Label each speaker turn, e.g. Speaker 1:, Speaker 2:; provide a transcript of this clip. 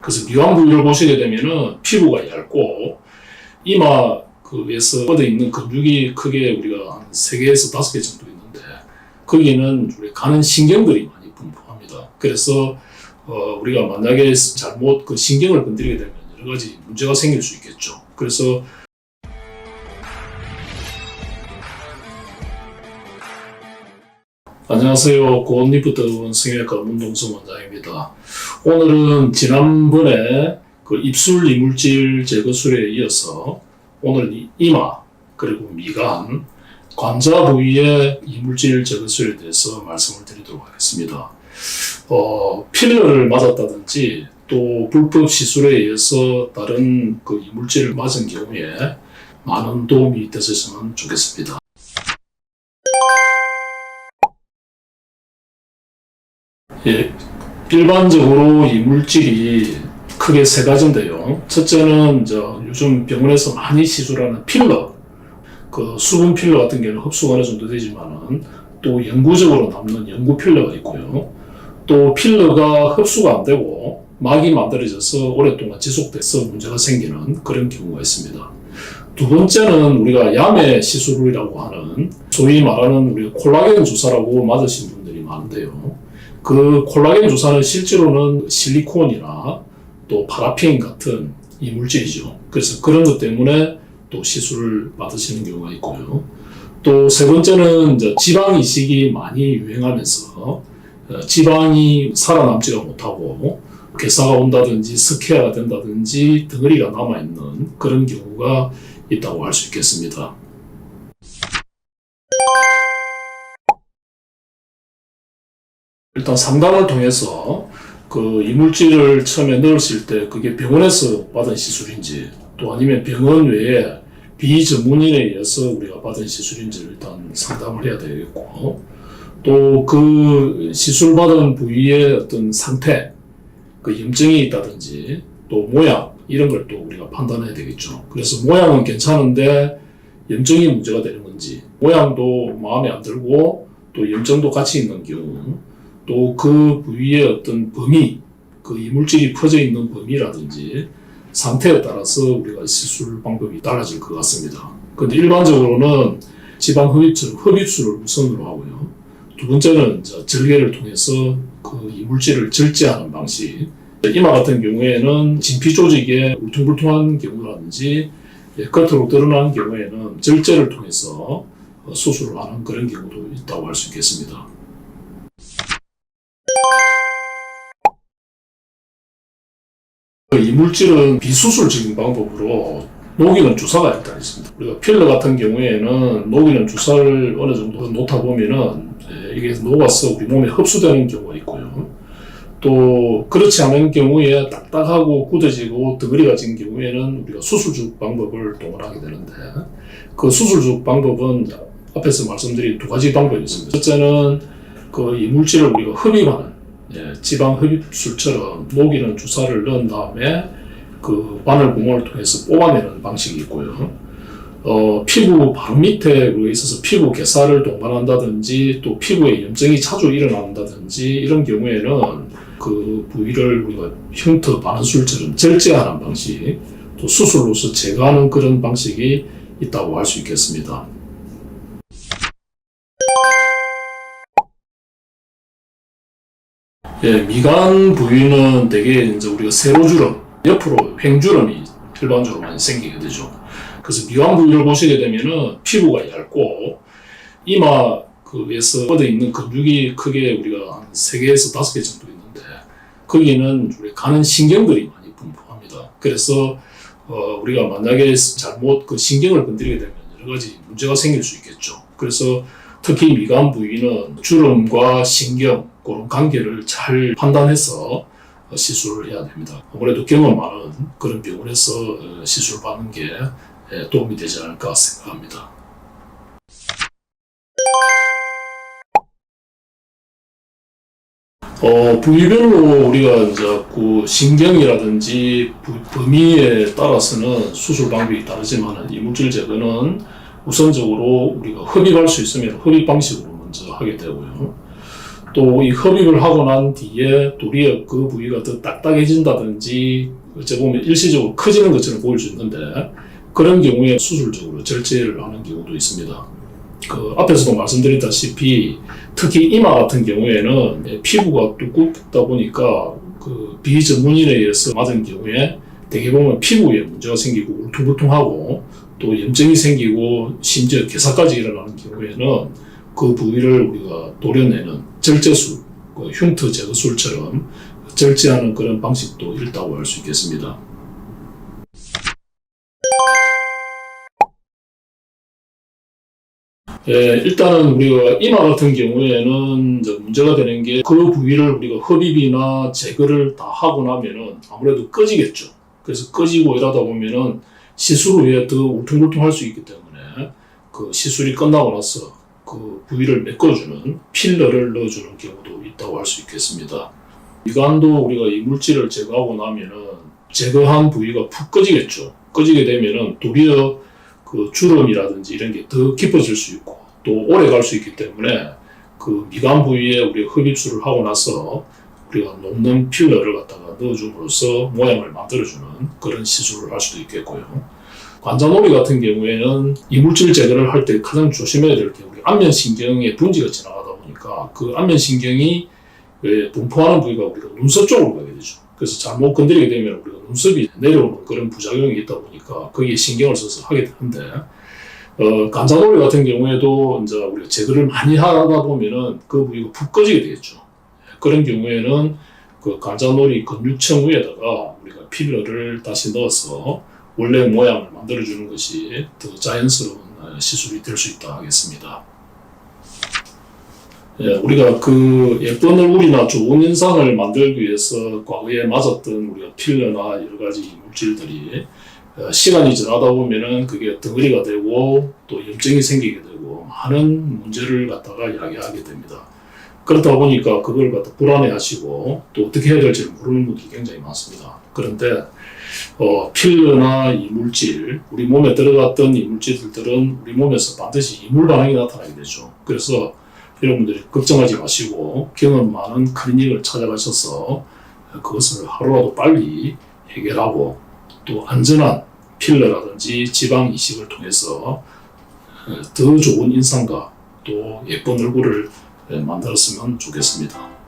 Speaker 1: 그래서 미완 부위를 보시게 되면은 피부가 얇고 이마 그에서 뻗어 있는 근육이 크게 우리가 한 3개에서 5개 정도 있는데 거기는 우리 가는 신경들이 많이 분포합니다. 그래서 우리가 만약에 잘못 그 신경을 건드리게 되면 여러 가지 문제가 생길 수 있겠죠. 그래서 안녕하세요. 고온리프트 성형외과 문동성 원장입니다. 오늘은 지난번에 그 입술 이물질 제거술에 이어서 오늘은 이마 그리고 미간 관자 부위의 이물질 제거술에 대해서 말씀을 드리도록 하겠습니다. 필러를 맞았다든지 또 불법 시술에 의해서 다른 그 이물질을 맞은 경우에 많은 도움이 되셨으면 좋겠습니다. 예, 일반적으로 이물질이 크게 3가지인데요. 첫째는 요즘 병원에서 많이 시술하는 필러, 그 수분 필러 같은 경우는 흡수가 어느 정도 되지만은 또 영구적으로 남는 영구 필러가 있고요. 또 필러가 흡수가 안 되고 막이 만들어져서 오랫동안 지속돼서 문제가 생기는 그런 경우가 있습니다. 두 번째는 우리가 야매 시술이라고 하는 소위 말하는 우리가 콜라겐 주사라고 맞으신 분들이 많은데요. 그 콜라겐 주사는 실제로는 실리콘이나 또 파라핀 같은 이물질이죠. 그래서 그런 것 때문에 또 시술을 받으시는 경우가 있고요. 또 세 번째는 지방 이식이 많이 유행하면서 지방이 살아남지가 못하고 괴사가 온다든지 스퀘어가 된다든지 덩어리가 남아있는 그런 경우가 있다고 할 수 있겠습니다. 일단 상담을 통해서 그 이물질을 처음에 넣으실 때 그게 병원에서 받은 시술인지 또 아니면 병원 외에 비전문인에 의해서 우리가 받은 시술인지를 일단 상담을 해야 되겠고 또 그 시술 받은 부위의 어떤 상태, 그 염증이 있다든지 또 모양 이런 걸 또 우리가 판단해야 되겠죠. 그래서 모양은 괜찮은데 염증이 문제가 되는 건지 모양도 마음에 안 들고 또 염증도 같이 있는 경우 또 그 부위의 어떤 범위, 그 이물질이 퍼져 있는 범위라든지 상태에 따라서 우리가 시술 방법이 달라질 것 같습니다. 근데 일반적으로는 지방 흡입술을 우선으로 하고요. 두 번째는 절개를 통해서 그 이물질을 절제하는 방식. 이마 같은 경우에는 진피 조직에 울퉁불퉁한 경우라든지 겉으로 드러나는 경우에는 절제를 통해서 수술을 하는 그런 경우도 있다고 할 수 있겠습니다. 이물질은 비수술적인 방법으로 녹이는 주사가 일단 있습니다. 우리가 필러 같은 경우에는 녹이는 주사를 어느 정도 놓다 보면은 이게 녹아서 우리 몸에 흡수되는 경우가 있고요. 또 그렇지 않은 경우에 딱딱하고 굳어지고 덩어리가 진 경우에는 우리가 수술적 방법을 동원하게 되는데 그 수술적 방법은 앞에서 말씀드린 2가지 방법이 있습니다. 첫째는 그 이물질을 우리가 흡입하는 지방 흡입술처럼 녹이는 주사를 넣은 다음에 그 바늘 구멍을 통해서 뽑아내는 방식이 있고요. 피부 바로 밑에 있어서 피부 괴사를 동반한다든지 또 피부에 염증이 자주 일어난다든지 이런 경우에는 그 부위를 우리가 흉터 바느술처럼 절제하는 방식, 또 수술로서 제거하는 그런 방식이 있다고 할 수 있겠습니다. 미간 부위는 대개 이제 우리가 세로주름, 옆으로 횡주름이 일반적으로 많이 생기게 되죠. 그래서 미간 부위를 보시게 되면은 피부가 얇고 이마 그에서 뻗어 있는 근육이 크게 우리가 한 3개에서 5개 정도 있는데 거기는 우리 가는 신경들이 많이 분포합니다. 그래서 우리가 만약에 잘못 그 신경을 건드리게 되면 여러 가지 문제가 생길 수 있겠죠. 그래서 특히 미간 부위는 주름과 신경 그런 관계를 잘 판단해서 시술을 해야 됩니다. 아무래도 경험 많은 그런 병원에서 시술 받는 게 도움이 되지 않을까 생각합니다. 부위별로 우리가 이제 그 신경이라든지 범위에 따라서는 수술 방법이 다르지만 이물질 제거는 우선적으로 우리가 흡입할 수 있으면 흡입 방식으로 먼저 하게 되고요. 또 이 흡입을 하고 난 뒤에 도리어 그 부위가 더 딱딱해진다든지 어째 보면 일시적으로 커지는 것처럼 보일 수 있는데 그런 경우에 수술적으로 절제를 하는 경우도 있습니다. 그 앞에서도 말씀드렸다시피 특히 이마 같은 경우에는 피부가 두껍다 보니까 그 비전문인에 의해서 맞은 경우에 대개 보면 피부에 문제가 생기고 울퉁불퉁하고 또 염증이 생기고 심지어 괴사까지 일어나는 경우에는 그 부위를 우리가 도려내는 절제술, 그 흉터 제거술처럼 절제하는 그런 방식도 있다고 할 수 있겠습니다. 일단은 우리가 이마 같은 경우에는 문제가 되는 게 그 부위를 우리가 흡입이나 제거를 다 하고 나면은 아무래도 꺼지겠죠. 그래서 꺼지고 이러다 보면은 시술 후에 더 울퉁불퉁할 수 있기 때문에 그 시술이 끝나고 나서 그 부위를 메꿔주는 필러를 넣어주는 경우도 있다고 할 수 있겠습니다. 미간도 우리가 이물질을 제거하고 나면은 제거한 부위가 푹 꺼지겠죠. 꺼지게 되면은 도리어 그 주름이라든지 이런 게 더 깊어질 수 있고 또 오래 갈 수 있기 때문에 그 미간 부위에 우리가 흡입술을 하고 나서 우리가 녹는 필러를 갖다가 넣어줌으로써 모양을 만들어주는 그런 시술을 할 수도 있겠고요. 관자놀이 같은 경우에는 이물질 제거를 할 때 가장 조심해야 될 게 우리 안면신경의 분지가 지나가다 보니까 그 안면신경이 분포하는 부위가 우리가 눈썹 쪽으로 가게 되죠. 그래서 잘못 건드리게 되면 우리가 눈썹이 내려오는 그런 부작용이 있다 보니까 거기에 신경을 써서 하게 되는데 관자놀이 같은 경우에도 이제 우리가 제거를 많이 하다 보면은 그 부위가 푹 꺼지게 되겠죠. 그런 경우에는 그 관자놀이 근육층 위에다가 우리가 필러를 다시 넣어서 원래 모양을 만들어주는 것이 더 자연스러운 시술이 될 수 있다 하겠습니다. 우리가 그 예쁜 얼굴이나 좋은 인상을 만들기 위해서 과거에 맞았던 우리가 필러나 여러 가지 물질들이 시간이 지나다 보면은 그게 덩어리가 되고 또 염증이 생기게 되고 많은 문제를 갖다가 이야기하게 됩니다. 그렇다 보니까 그걸 갖다 불안해하시고 또 어떻게 해야 될지 모르는 분들이 굉장히 많습니다. 그런데 필러나 이물질, 우리 몸에 들어갔던 이물질들은 우리 몸에서 반드시 이물 반응이 나타나게 되죠. 그래서 여러분들이 걱정하지 마시고 경험 많은 클리닉을 찾아가셔서 그것을 하루라도 빨리 해결하고 또 안전한 필러라든지 지방 이식을 통해서 더 좋은 인상과 또 예쁜 얼굴을 만들었으면 좋겠습니다.